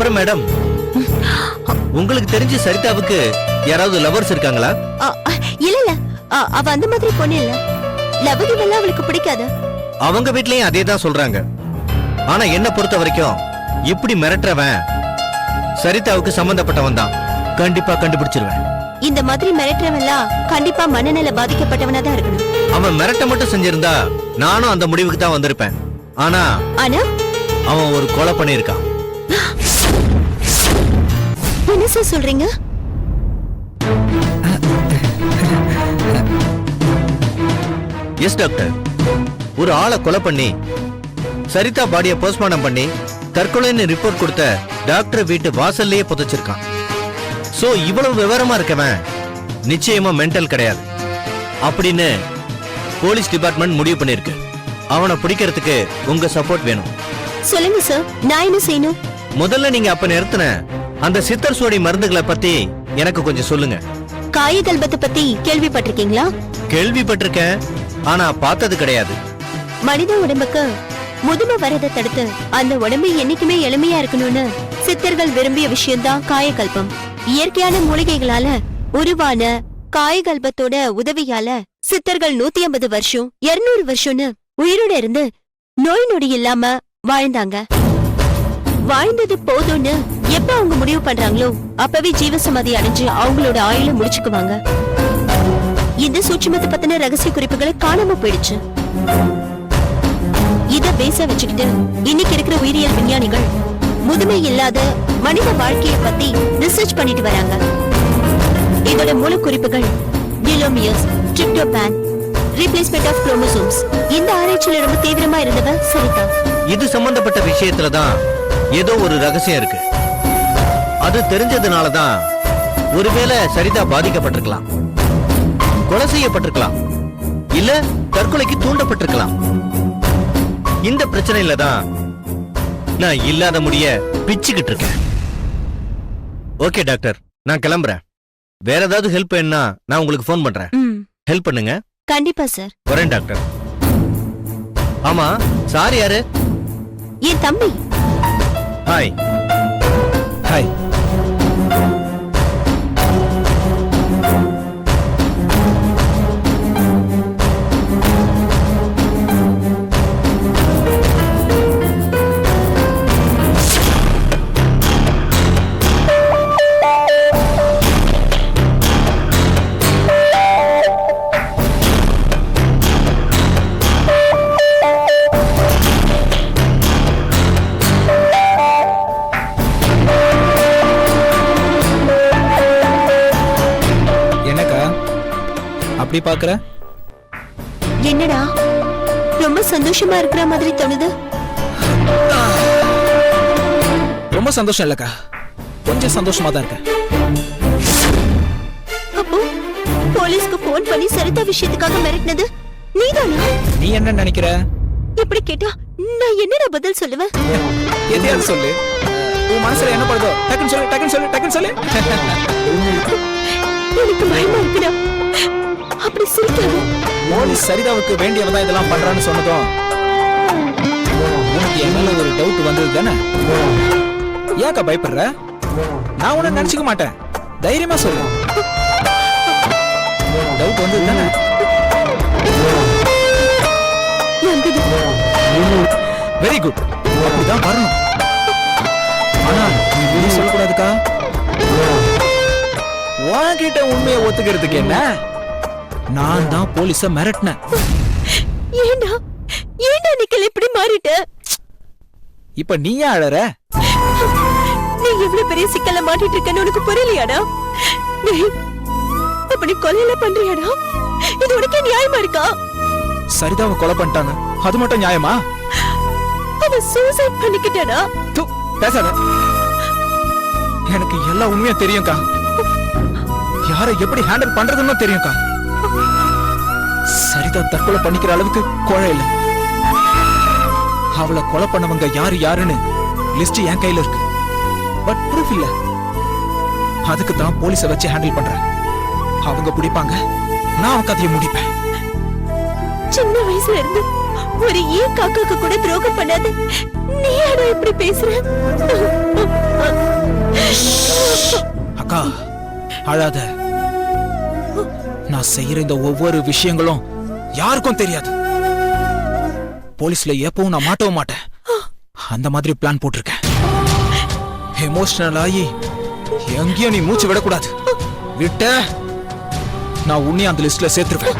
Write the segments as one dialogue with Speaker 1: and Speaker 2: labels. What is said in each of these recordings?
Speaker 1: அப்புறம் மேடம், உங்களுக்கு தெரிஞ்சு சரிதாவுக்கு யாராவது லவர்ஸ் இருக்காங்களா?
Speaker 2: இல்ல இல்ல, அவ அந்த மாதிரி பொண்ணு இல்ல. லவகிவெல்லாம் அவளுக்கு பிடிக்காது.
Speaker 1: அவங்க வீட்லயும் அதே தான் சொல்றாங்க. ஆனா என்ன பொறுத்த வரைக்கும் இப்படி மிரட்டுறவன் சரிதாவுக்கு சம்பந்தப்பட்டவன் தான். கண்டிப்பா கண்டுபிடிச்சிருவேன்.
Speaker 2: இந்த மாதிரி மிரட்டுறவெல்லாம் கண்டிப்பா மனநல பாதிக்கப்பட்டவனா தான் இருக்கணும்.
Speaker 1: அவன் மிரட்ட மட்டும் செஞ்சிருந்தா நானும் அந்த முடிவுக்கு தான் வந்திருப்பேன். ஆனா அவன் ஒரு கொலை பண்ணிருக்கான்.
Speaker 2: என்ன சார் சொல்றீங்க?
Speaker 1: எஸ் டாக்டர், ஒரு ஆளை கொலை பண்ணி சரிதா பாடியை போஸ்ட்மார்ட்டம் பண்ணி தற்கொலைன்னு ரிப்போர்ட் கொடுத்த டாக்டர் வீட்டு வாசல்லையே புதைச்சிருக்கான். சோ இவ்வளவு விவரமா இருக்கவன் நிச்சயமா மென்டல் கிடையாது அப்படின்னு போலீஸ் டிபார்ட்மெண்ட் முடிவு பண்ணிருக்கு. அவனை பிடிக்கிறதுக்கு உங்க சப்போர்ட் வேணும்.
Speaker 2: சொல்லுங்க சார், நான் என்ன செய்யணும்?
Speaker 1: முதல்ல நீங்க அப்ப நிறுத்தின அந்த சித்தர் சோடி மருந்துகளை பத்தி எனக்கு கொஞ்சம் சொல்லுங்க.
Speaker 2: காயகல்பத்தை பத்தி கேள்விப்பட்டிருக்கீங்களா?
Speaker 1: கேள்விப்பட்டிருக்கேன், ஆனா பார்த்தது கிடையாது.
Speaker 2: மனித உடம்புக்கு முதுமை வரதை தடுத்து அந்த உடம்பு என்னைக்குமே எளிமையா இருக்கணும்னு சித்தர்கள் விரும்பிய விஷயம்தான் காயகல்பம். இயற்கையான மூலிகைகளால உருவான காயகல்பத்தோட உதவியால சித்தர்கள் 150 வருஷம் 200 வருஷம்னு உயிரோட இருந்து நோய் நொடி இல்லாம வாழ்ந்தாங்க. வாழ்ந்தது போதும்னு எப்ப அவங்க முடிவு பண்றாங்களோ அப்பவே ஜீவசமாதி அடைஞ்சு அவங்களோட ஆயுள முடிச்சுக்குவாங்க. இந்த சூட்சுமத்தை பத்தின ரகசிய குறிப்புகளை காணாம போயிடுச்சு. இத பேச வச்சுக்கிட்டு இன்னைக்கு இருக்கிற உயிரியல் விஞ்ஞானிகள் முதுமை இல்லாத மனித வாழ்க்கையை பத்தி ரிசர்ச் பண்ணிட்டு வராங்க. இதோட மூல குறிப்புகள் telomeres, tryptophan, replacement of chromosomes. இந்த ஆராய்ச்சியில ரொம்ப தீவிரமா இருந்தவ சரிதா.
Speaker 1: இது சம்பந்தப்பட்ட விஷயத்துலதான் ஏதோ ஒரு ரகசியம் இருக்கு. அது தெரிஞ்சதுனாலதான் ஒருவேளை சரிதா பாதிக்கப்பட்டிருக்கலாம், கொலை செய்யப்பட்டிருக்கலாம், இல்ல தற்கொலைக்கு தூண்டப்பட்டிருக்கலாம். இந்த பிரச்சனையில தான் நான் இல்லாத முடிய பிச்சுக்கிட்டு இருக்கேன். ஓகே டாக்டர், நான் கிளம்புறேன். வேற ஏதாவது ஹெல்ப் வேணும்னா நான் உங்களுக்கு ஃபோன் பண்றேன். ஹெல்ப் பண்ணுங்க.
Speaker 2: கண்டிப்பா சார்.
Speaker 1: வரேன் டாக்டர். ஆமா, சார் யாரு?
Speaker 2: என் தம்பி.
Speaker 1: ஹாய்.
Speaker 3: ஹாய். அப்படி பாக்குற?
Speaker 2: என்னடா ரொம்ப சந்தோஷமா இருக்கிற மாதிரி தோணுது?
Speaker 3: ரொம்ப சந்தோஷம் இல்லக்கா, கொஞ்சம் சந்தோஷமா தான் இருக்கேன்.
Speaker 2: அப்போ போலீஸ்க்கு போன் பண்ணி சரிதா விஷயத்துக்காக மிரட்டினது நீதானா?
Speaker 3: நீ என்ன நினைக்கிற?
Speaker 2: இப்படி கேட்டா நான் என்னடா பதில் சொல்லுவேன்?
Speaker 3: எதையாவது சொல்லு. உன் மனசுல என்ன படுதோ டக்குன்னு சொல்லு, டக்குன்னு சொல்லு, டக்குன்னு சொல்லு.
Speaker 2: எனக்கு பயமா இருக்குடா. அப்படி சிரிக்காத.
Speaker 3: போலீஸ் சரிதாவுக்கு வேண்டியவதான் இதெல்லாம் பண்றான்னு சொன்னதும் உனக்கு என் மேல ஒரு டவுட் வந்தது தானே? ஏக்கா பயப்படுற? நான் உன்னை நினைச்சுக்க மாட்டேன், தைரியமா சொல்லு. டவுட் வந்தது தானே? வெரி குட், அப்படிதான் வரணும். ஆனா நீ வெளியே சொல்லக்கூடாதுக்கா. உன்கிட்ட உண்மையை ஒத்துக்கிறதுக்கு என்ன? நான் தான் போலீஸ மிரட்டினேன்.
Speaker 2: ஏண்டா ஏண்டா நிக்கல இப்படி மாறிட்ட?
Speaker 3: இப்ப நீ ஏன் அழற?
Speaker 2: நீ எவ்வளவு பெரிய சிக்கல்ல மாட்டிட்டு இருக்கன்னு உனக்கு புரியலையாடா? அப்படி கொலையில பண்றியாடா? இது உனக்கே நியாயமா இருக்கா?
Speaker 3: சரிதாவை கொலை பண்ணிட்டாங்க, அது மட்டும் நியாயமா?
Speaker 2: அவ சூசைட் பண்ணிக்கிட்டாடா.
Speaker 3: பேசாத, எனக்கு எல்லா உண்மையும் தெரியும்க்கா. யாரை எப்படி ஹேண்டில் பண்றதுன்னு தெரியும்க்கா. சரிதா தற்கொலை பண்ணிக்கிற அளவுக்கு கோழை இல்ல. அவளை கொலை பண்ணவங்க யாரு யாருன்னு லிஸ்ட் என் கையில இருக்கு, பட் ப்ரூஃப் இல்ல. அதுக்கு தான் போலீஸை வச்சு ஹேண்டில் பண்றேன். அவங்க பிடிப்பாங்க, நான் அவங்க கதையை முடிப்பேன்.
Speaker 2: சின்ன வயசுல இருந்து ஒரு காக்காக்கு கூட துரோகம் பண்ணாது நீ யாரோ இப்படி பேசுற?
Speaker 3: அக்கா அழாத. நான் செய்யற இந்த ஒவ்வொரு விஷயங்களும் யாருக்கும் தெரியாது. போலீஸ்ல எப்பவும் நான் மாட்டவும் மாட்டேன். அந்த மாதிரி பிளான் போட்டிருக்கேன். எமோஷனல் ஆகி எங்கேயும் நீ மூச்சு விடக்கூடாது. விட்ட நான் உன்னையும் அந்த லிஸ்ட்ல சேர்த்துருவேன்.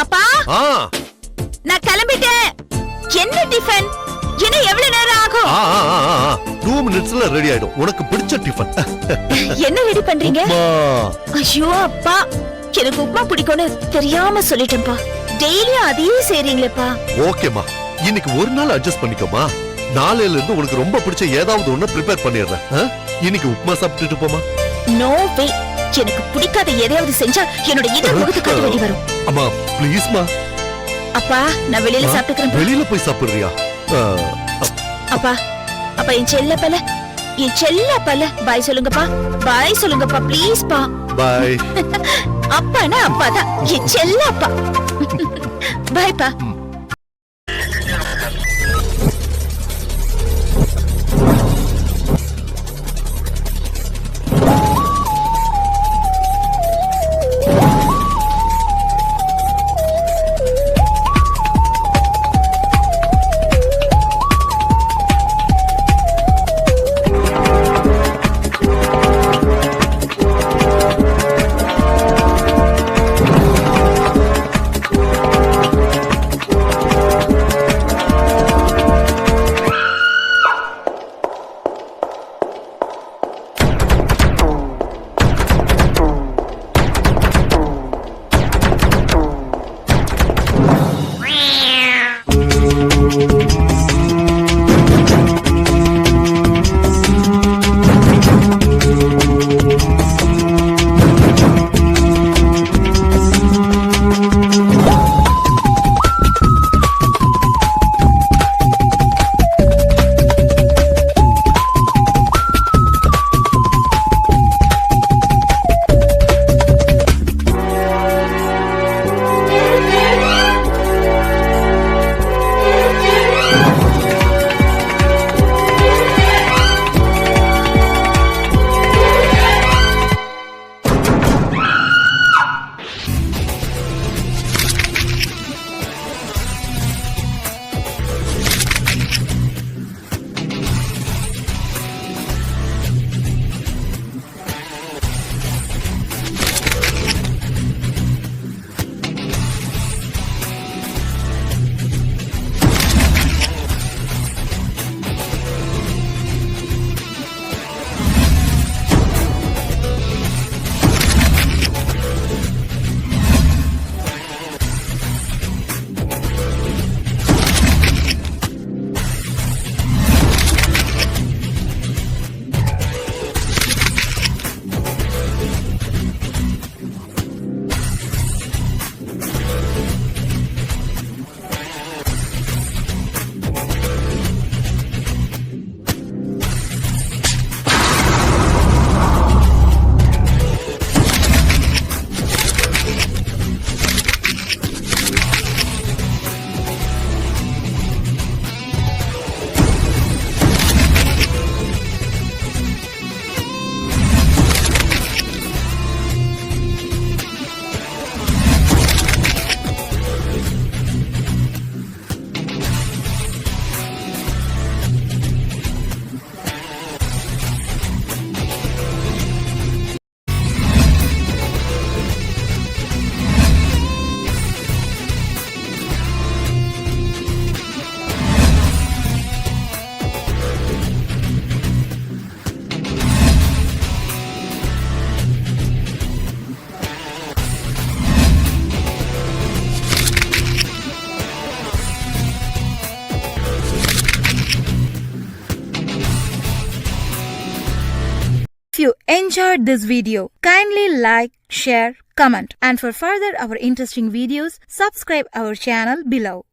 Speaker 2: அப்பா
Speaker 1: ஆ
Speaker 2: நான் கிளம்பிட்டேன். என்ன டிஃபன்? இன்னும் எவ்வளவு நேரம் ஆகும்?
Speaker 4: 2 மினிட்ஸ்ல ரெடி ஆயிடும். உனக்கு பிடிச்ச டிஃபன்.
Speaker 2: என்ன ரெடி பண்றீங்க?
Speaker 4: உப்மா.
Speaker 2: ஐயோ அப்பா, எனக்கு உப்புமா பிடிக்கும்னு தெரியாம சொல்லிட்டேன்ப்பா. டெய்லியும் அதையே செய்றீங்களேப்பா.
Speaker 4: ஓகேமா, இன்னைக்கு ஒரு நாள் அட்ஜஸ்ட் பண்ணிக்கோமா. நாளையில இருந்து உனக்கு ரொம்ப பிடிச்ச ஏதாவது ஒண்ணு ப்ரிப்பேர் பண்ணிடுறேன். இன்னைக்கு உப்மா சாப்பிட்டுட்டு போமா.
Speaker 2: நோ வே, எனக்கு பிடிக்காத எதையாவது செஞ்சா என்னோட இதய முகத்து காட்ட வேண்டி வரும்.
Speaker 4: அம்மா ப்ளீஸ்மா.
Speaker 2: அப்பா நான் வெளியில சாப்பிட்டுக்கிறேன்.
Speaker 4: வெளியில போய் சாப்பிடுறியா?
Speaker 2: அப்பா அப்பா என் செல்ல பல பாய் சொல்லுங்கப்பா. பாய் சொல்லுங்கப்பா ப்ளீஸ் பா.
Speaker 4: பாய்.
Speaker 2: அப்பானா அப்பாதான், என் செல்ல அப்பா. பாய் பா.
Speaker 5: you enjoyed this video, kindly like, share, comment, and for further our interesting videos, subscribe our channel below.